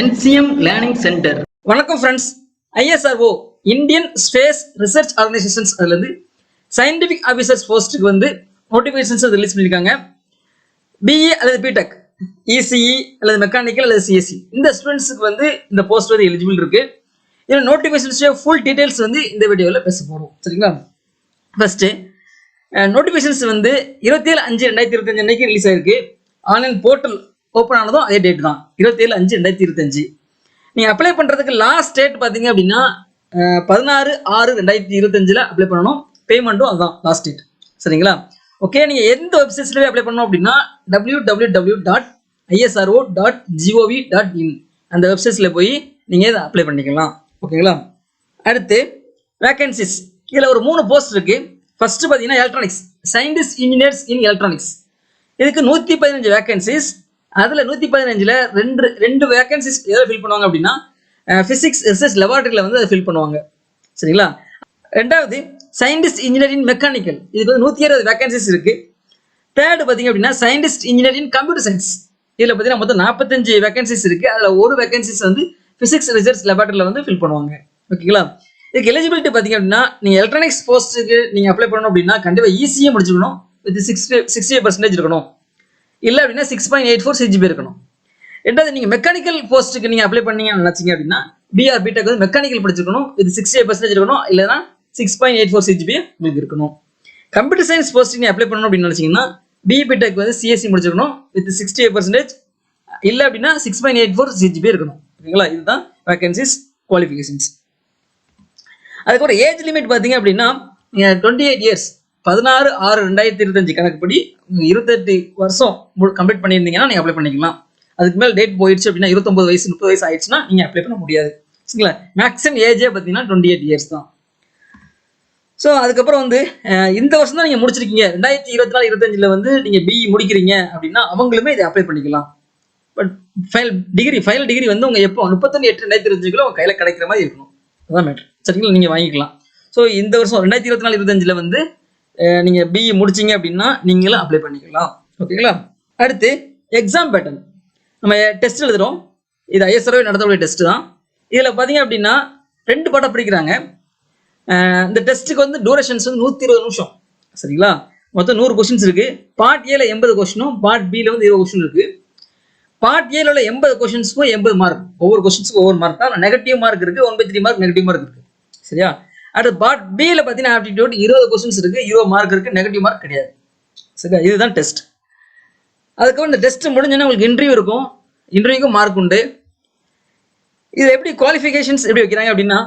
NCM learning centre. வணக்கம் friends. ISRO Indian space research organisations அதுலேருந்து scientific officers போஸ்ட்டுக்கு வந்து நோட்டிஃபிகேஷன்ஸ் ரிலீஸ் பண்ணியிருக்காங்க. பிஇ அல்லது பிடெக், இசிஇ அல்லது மெக்கானிக்கல் அல்லது சிஎஸ்சி இந்த ஸ்டூடெண்ட்ஸுக்கு வந்து இந்த போஸ்ட் வந்து எலிஜிபிள் இருக்கு. இதில் நோட்டிஃபிகேஷன்ஸ் ஃபுல் டீடைல்ஸ் வந்து இந்த வீடியோவில் பேச போகிறோம். சரிங்களா? ஃபர்ஸ்ட் நோட்டிஃபிகேஷன்ஸ் வந்து 27/5/2025 அன்னைக்கு ரிலீஸ் ஆயிருக்கு. ஆன்லைன் போர்ட்டல் ஓப்பன் ஆனதும் அதே டேட் தான், 27/5/2025. நீங்கள் அப்ளை பண்ணுறதுக்கு லாஸ்ட் டேட் பார்த்தீங்க அப்படின்னா 16/6/2025 அப்ளை பண்ணணும். பேமெண்ட்டும் அதுதான் லாஸ்ட் டேட். சரிங்களா? ஓகே, நீங்கள் எந்த வெப்சைட்ஸ்லேயே அப்ளை பண்ணணும் அப்படின்னா www.isro.gov.in அந்த வெப்சைட்ஸில் போய் நீங்கள் இதை அப்ளை பண்ணிக்கலாம். ஓகேங்களா? அடுத்து வேகன்சிஸ், இதில் ஒரு 3 போஸ்ட் இருக்குது. ஃபர்ஸ்ட் பார்த்தீங்கன்னா எலக்ட்ரானிக்ஸ், சயின்டிஸ்ட் இன்ஜினியர்ஸ் இன் எலக்ட்ரானிக்ஸ். இதுக்கு 115 வேகன்சிஸ். அதில் 115ல் ரெண்டு வேகன்சிஸ் எதில் ஃபில் பண்ணுவாங்க அப்படின்னா ஃபிசிக்ஸ் ரிசர்ச் லெபார்ட்டரியில் வந்து அதை ஃபில் பண்ணுவாங்க. சரிங்களா? ரெண்டாவது சயின்டிஸ்ட் இன்ஜினியர் இன் மெக்கானிக்கல், இதுக்கு வந்து 120 வேகன்சிஸ் இருக்குது. தேர்டு பார்த்தீங்க அப்படின்னா scientist engineer in computer science, இதில் பார்த்தீங்கன்னா மொத்தம் 45 வேகன்சிஸ் இருக்குது. அதில் ஒரு வேகன்சிஸ் வந்து ஃபிசிக்ஸ் ரிசர்ச் லெபார்ட்டரியில் வந்து ஃபில் பண்ணுவாங்க. ஓகேங்களா? இதுக்கு எலிஜிபிலிட்டி பார்த்தீங்க அப்படின்னா நீங்கள் எலக்ட்ரானிக்ஸ் போஸ்ட்டுக்கு நீங்கள் அப்ளை பண்ணணும் அப்படின்னா கண்டிப்பாக ஈஸியாக முடிச்சுக்கணும். வித் 60% இருக்கணும். இல்லை அப்படின்னா 6.84 CGPA இருக்கணும். ரெண்டாவது நீங்கள் மெக்கானிக்கல் போஸ்ட்டுக்கு நீங்கள் அப்ளை பண்ணீங்கன்னு நினச்சிங்க அப்படின்னா பிஆர் பிடெக் வந்து மெக்கானிக்கல் படிச்சிருக்கணும். இது 68% இருக்கணும். இல்லைனா 6.84 CGPA உங்களுக்கு இருக்கணும். கம்ப்யூட்டர் சயின்ஸ் போஸ்ட்டுக்கு நீங்கள் அப்ளை பண்ணணும் அப்படின்னு நினச்சிங்கன்னா பிஇ பிடெக் வந்து சிஎஸ்சி முடிச்சிருக்கணும் வித் 68%. இல்லை அப்படின்னா 6.84 CGPA இருக்கணும். ஓகேங்களா? இதுதான் வேகன்சிஸ் குவாலிஃபிகேஷன்ஸ். அதுக்கப்புறம் ஏஜ் லிமிட் பார்த்தீங்க அப்படின்னா நீங்கள் 28 இயர்ஸ் 16/6/2025 கணக்குப்படி 28 வருஷம் கம்ப்ளீட் பண்ணியிருந்தீங்கன்னா நீங்கள் அப்ளை பண்ணிக்கலாம். அதுக்கு மேலே டேட் போயிடுச்சு அப்படின்னா 29 வயசு 30 வயசு ஆயிடுச்சுன்னா நீங்கள் அப்ளை பண்ண முடியாது. சரிங்களா? மேக்ஸிமம் ஏஜே பார்த்தீங்கன்னா 28 இயர்ஸ் தான். ஸோ அதுக்கப்புறம் வந்து இந்த வருஷம் தான் நீங்கள் முடிச்சிருக்கீங்க, 2024-25 வந்து நீங்கள் பிஇ முடிக்கிறீங்க அப்படின்னா அவங்களுமே இதை அப்ளை பண்ணிக்கலாம். பட் ஃபைனல் டிகிரி வந்து உங்கள் எப்போ 31/8/2025 உங்கள் கையில் கிடைக்கிற மாதிரி இருக்கணும். அதான் மேட்ரு. சரிங்களா? நீங்கள் வாங்கிக்கலாம். ஸோ இந்த வருஷம் 2024-25 வந்து நீங்கள் பிஇ முடிச்சிங்க அப்படின்னா நீங்களும் அப்ளை பண்ணிக்கலாம். ஓகேங்களா? அடுத்து எக்ஸாம் பேட்டர்ன், நம்ம டெஸ்ட் எழுதுகிறோம். இது ISRO நடத்தக்கூடிய டெஸ்ட் தான். இதில் பார்த்தீங்க அப்படின்னா 2 பாடம் பிடிக்கிறாங்க. இந்த டெஸ்ட்டுக்கு வந்து டூரேஷன்ஸ் வந்து 120 நிமிஷம். சரிங்களா? மொத்தம் 100 கொஸ்டின்ஸ் இருக்குது. பார்ட் ஏல 80 கொஸ்டினும் பார்ட் பியில் வந்து 20 கொஸ்டின் இருக்குது. பார்ட் ஏல உள்ள 80 கொஸ்டின்ஸ்க்கும் 80 மார்க், ஒவ்வொரு கொஸ்டின்ஸுக்கும் ஒவ்வொரு மார்க் தான். நெகட்டிவ் மார்க் இருக்குது, 1/3 மார்க் நெகட்டிவ் மார்க் இருக்குது. சரியா? அடுத்து பார்ட் பியில் பார்த்தீங்கன்னா ஆப்டிடியூட் 20 கொஸ்டின்ஸ் இருக்குது, 20 மார்க் இருக்குது, நெகட்டிவ் மார்க் கிடையாது. சரியா? இதுதான் டெஸ்ட். அதுக்கப்புறம் இந்த டெஸ்ட் முடிஞ்சோன்னா உங்களுக்கு இன்டர்வியூ இருக்கும். இன்டர்வியூக்கும் மார்க் உண்டு. இது எப்படி குவாலிஃபிகேஷன்ஸ் எப்படி வைக்கிறாங்க அப்படின்னா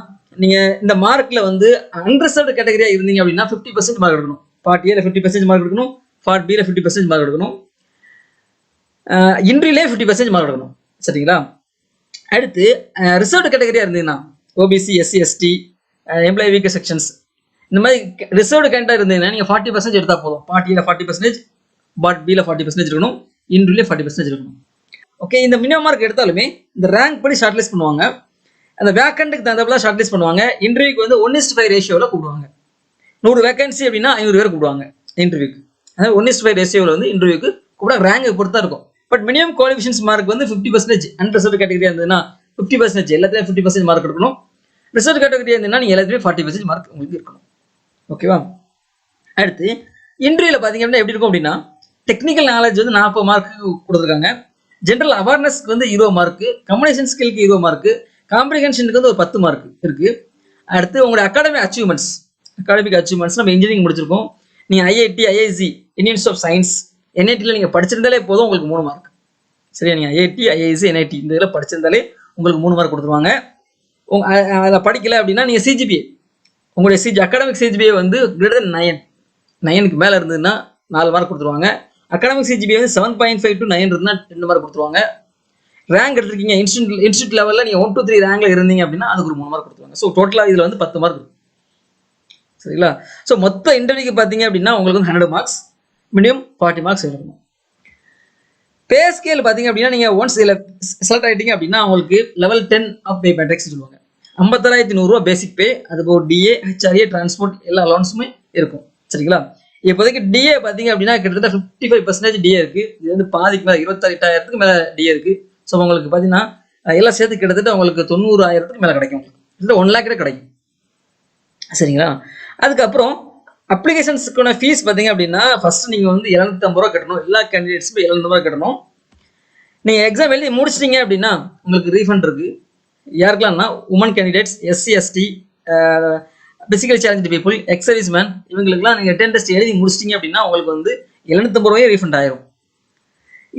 நீங்கள் இந்த மார்க்கில் வந்து அன்ரிசர்வ்டு கேட்டகரியாக இருந்தீங்க அப்படின்னா 50% மார்க் எடுக்கணும். பார்ட் ஏல 50% மார்க் எடுக்கணும், பார்ட் பியில் 50% மார்க் எடுக்கணும், இன்டர்வியூலே 50% மார்க் எடுக்கணும். சரிங்களா? அடுத்து ரிசர்வ்டு கேட்டகரியாக இருந்தீங்கன்னா OBC, SC, ST, employee weaker sections இந்த மாதிரி ரிசர்வ்டு கேண்டா இருந்தீங்கன்னா நீங்கள் 40% எடுத்தால் போதும். பார்ட் ஏல 40%, பார்ட் பியில் 40% இருக்கணும், இன்டர்வியூலே 40% இருக்கணும். ஓகே, இந்த மினிமம் மார்க் எடுத்தாலுமே இந்த ரேங்க் படி ஷார்ட் லிஸ்ட் பண்ணுவாங்க. அந்த வேக்கண்ட்டுக்கு தகுந்தப்பல ஷார்ட் லிஸ்ட் பண்ணுவாங்க. இன்டர்வியூக்கு வந்து 1:5 ரேஷியோவில் கூப்பிடுவாங்க. 100 வேகன்சி அப்படின்னா 500 பேர் கூப்பிடுவாங்க இன்டர்வியூக்கு. அதாவது 1:5 ரேஷியோவில் வந்து இன்டர்வியூக்கு கூப்பிட ரேங்க் பொறுத்தா இருக்கும். பட் மினிமம் குவாலிஃபிகேஷன்ஸ் மார்க் வந்து 50%. அன்ரிசர்வ்டு கேட்டகரியாக இருந்ததுன்னா 50%, எல்லாத்துலேயும் 50% மார்க் எடுக்கணும். ரிசர்வ் கேட்டகரியாக இருந்ததுன்னா நீங்கள் எல்லாத்துலேயும் 40% மார்க் உங்களுக்கு இருக்கணும். ஓகேவா? அடுத்து இன்டர்வியூவில் பார்த்தீங்க அப்படின்னா எப்படி இருக்கும் அப்படின்னா டெக்னிக்கல் நாலேஜ் வந்து 40 மார்க் கொடுத்துருக்காங்க. ஜென்ரல் அவேர்னஸ்க்கு வந்து 20 மார்க்கு, கம்யூனிகேஷன் ஸ்கில்க்கு 20 மார்க்கு, காம்ப்ரிஹென்ஷனுக்கு வந்து ஒரு 10 மார்க் இருக்குது. அடுத்து உங்களுடைய அகாடமிக் அச்சீவ்மெண்ட்ஸ் நம்ம இன்ஜினியரிங் முடிச்சிருக்கோம். நீங்கள் IIT, IIC, Indian institute of science, NITயில் நீங்கள் படிச்சிருந்தாலே போதும் உங்களுக்கு 3 மார்க். சரியா? நீங்கள் IIT, IIC, NIT இந்த இதில் படிச்சிருந்தாலே உங்களுக்கு 3 மார்க் கொடுத்துருவாங்க. அதில் படிக்கலை அப்படின்னா நீங்கள் CGPA, உங்களுடைய அகாடமிக் CGPA வந்து greater than 9க்கு மேலே இருந்ததுன்னா 4 மார்க் கொடுத்துருவாங்க. அகாடமிக் CGPA வந்து 7.5 to 9 இருந்ததுன்னா 2 மார்க் கொடுத்துருவாங்க. ரேங்க் எடுத்துருக்கீங்க இன்ஸ்டியூட் லெவலில் நீங்கள் 1 to 3 ரேங்கில் இருந்தீங்க அப்படின்னா அதுக்கு ஒரு 3 மார்க் கொடுத்துருவாங்க. ஸோ டோட்டலாக இதில் வந்து 10 மார்க் இருக்கும். சரிங்களா? ஸோ மொத்த இன்டர்வியூக்கு பார்த்தீங்க அப்படின்னா உங்களுக்கு வந்து 100 மார்க்ஸ், மினிமம் 40 மார்க்ஸ் எடுக்கணும். பே ஸ்கேல் பார்த்தீங்க அப்படின்னா நீங்கள் ஒன்ஸ் இதில் செலக்ட் ஆகிட்டீங்க அப்படின்னா உங்களுக்கு லெவல் 10 ஆஃப் பே மேட்ரிக்ஸ் சொல்லுவாங்க. 56,100 பேசிக் பே, அதுபோல் DA, HRA, டிரான்ஸ்போர்ட் எல்லா அலௌன்ஸுமே இருக்கும். சரிங்களா? இப்போதைக்கு DA பார்த்தீங்க அப்படின்னா கிட்டத்தட்ட 55% DA இருக்குது. இது வந்து பாதிக்கு மேலே 28,000க்கு மேலே DA இருக்குது. ஸோ உங்களுக்கு பார்த்தீங்கன்னா எல்லாம் சேர்த்து கிட்டத்தட்ட உங்களுக்கு 90,000க்கு மேலே கிடைக்கும். இல்லை 1 lakh கூட கிடைக்கும். சரிங்களா? அதுக்கப்புறம் அப்ளிகேஷன்ஸுக்கான ஃபீஸ் பார்த்தீங்க அப்படின்னா ஃபர்ஸ்ட் நீங்கள் வந்து 750 ரூபா கட்டணும். எல்லா கேண்டிடேட்ஸுமே 750 ரூபா கட்டணும். நீங்கள் எக்ஸாம் எழுதி முடிச்சிட்டிங்க அப்படின்னா உங்களுக்கு ரீஃபண்ட் இருக்குது. யாருக்கெல்லாம்னா women candidates, SC ST, physical challenge people, ex service man, இவங்களுக்குலாம் நீங்கள் ரிட்டன் டெஸ்ட் எழுதி முடிச்சிட்டிங்க அப்படின்னா உங்களுக்கு வந்து 750 ரூபாயே ரீஃபண்ட் ஆயிரும்.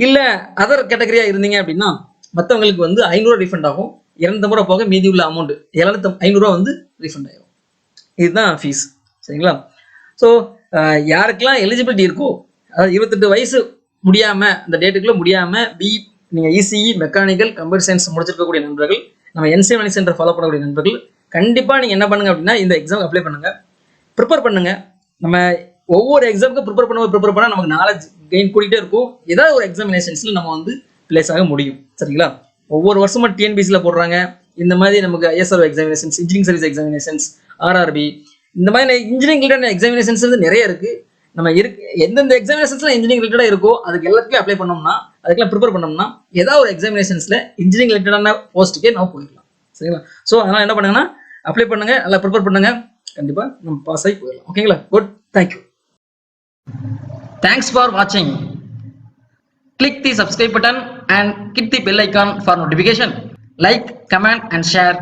இல்லை அதர் கேட்டகரியாக இருந்தீங்க அப்படின்னா மற்றவங்களுக்கு வந்து 500 ரீஃபண்ட் ஆகும். 250 ரூபா போக மீதி உள்ள அமௌண்ட் 500 ரூபா வந்து ரீஃபண்ட் ஆயிரும். இதுதான் ஃபீஸ். சரிங்களா? ஸோ யாருக்கெல்லாம் எலிஜிபிலிட்டி இருக்கோ, அதாவது 28 வயசு முடியாமல் அந்த டேட்டுக்குள்ளே முடியாமல் நீங்கள் இசிஇ, மெக்கானிக்கல், கம்ப்யூட்டர் சயின்ஸ் முடிச்சிருக்கக்கூடிய நண்பர்கள், நம்ம என்சிஎம் லேர்னிங் சென்டர் ஃபாலோ பண்ணக்கூடிய நண்பர்கள் கண்டிப்பாக நீங்கள் என்ன பண்ணுங்க அப்படின்னா இந்த எக்ஸாம் அப்ளை பண்ணுங்கள், ப்ரிப்பேர் பண்ணுங்கள். நம்ம ஒவ்வொரு எக்ஸாமுக்கு ப்ரிப்பேர் பண்ணால் நமக்கு நாலேஜ் கெயின் கூட்டிகிட்டே இருக்கும். ஏதாவது ஒரு எக்ஸாமினேஷன்ஸில் நம்ம வந்து பிளேஸ் ஆக முடியும். சரிங்களா? ஒவ்வொரு வருஷமும் டிஎன்பிசியில் போடுறாங்க. இந்த மாதிரி நமக்கு ISR examinations, engineering service examinations, RRB, இந்த மாதிரி இன்ஜினியரிங் ரிலேட்டட் எக்ஸாமினேஷன்ஸ் வந்து நிறைய இருக்குது. நம்ம எந்தெந்த எக்ஸாமினேஷன்ஸ்ல இன்ஜினியரிங் ரிலேட்டடாக இருக்கோ அதுக்கு எல்லாத்துக்கும் அப்ளை பண்ணோம்னா, அதுக்கெல்லாம் ப்ரிப்பேர் பண்ணோம்னா ஏதாவது ஒரு எக்ஸாமினேஷன்ஸில் இன்ஜினியரிங் ரிலேட்டடான போஸ்ட்டுக்கே நம்ம போயிடலாம். சரிங்களா? ஸோ அதனால் என்ன பண்ணுங்கன்னா அப்ளை பண்ணுங்க, நல்லா ப்ரிப்பேர் பண்ணுங்க, கண்டிப்பாக நம்ம பாஸ் ஆகி போயிடலாம். ஓகேங்களா? Good, thank you. தேங்க்ஸ் ஃபார் வாட்சிங். Click the subscribe button and hit the bell icon for notification. Like, comment and share.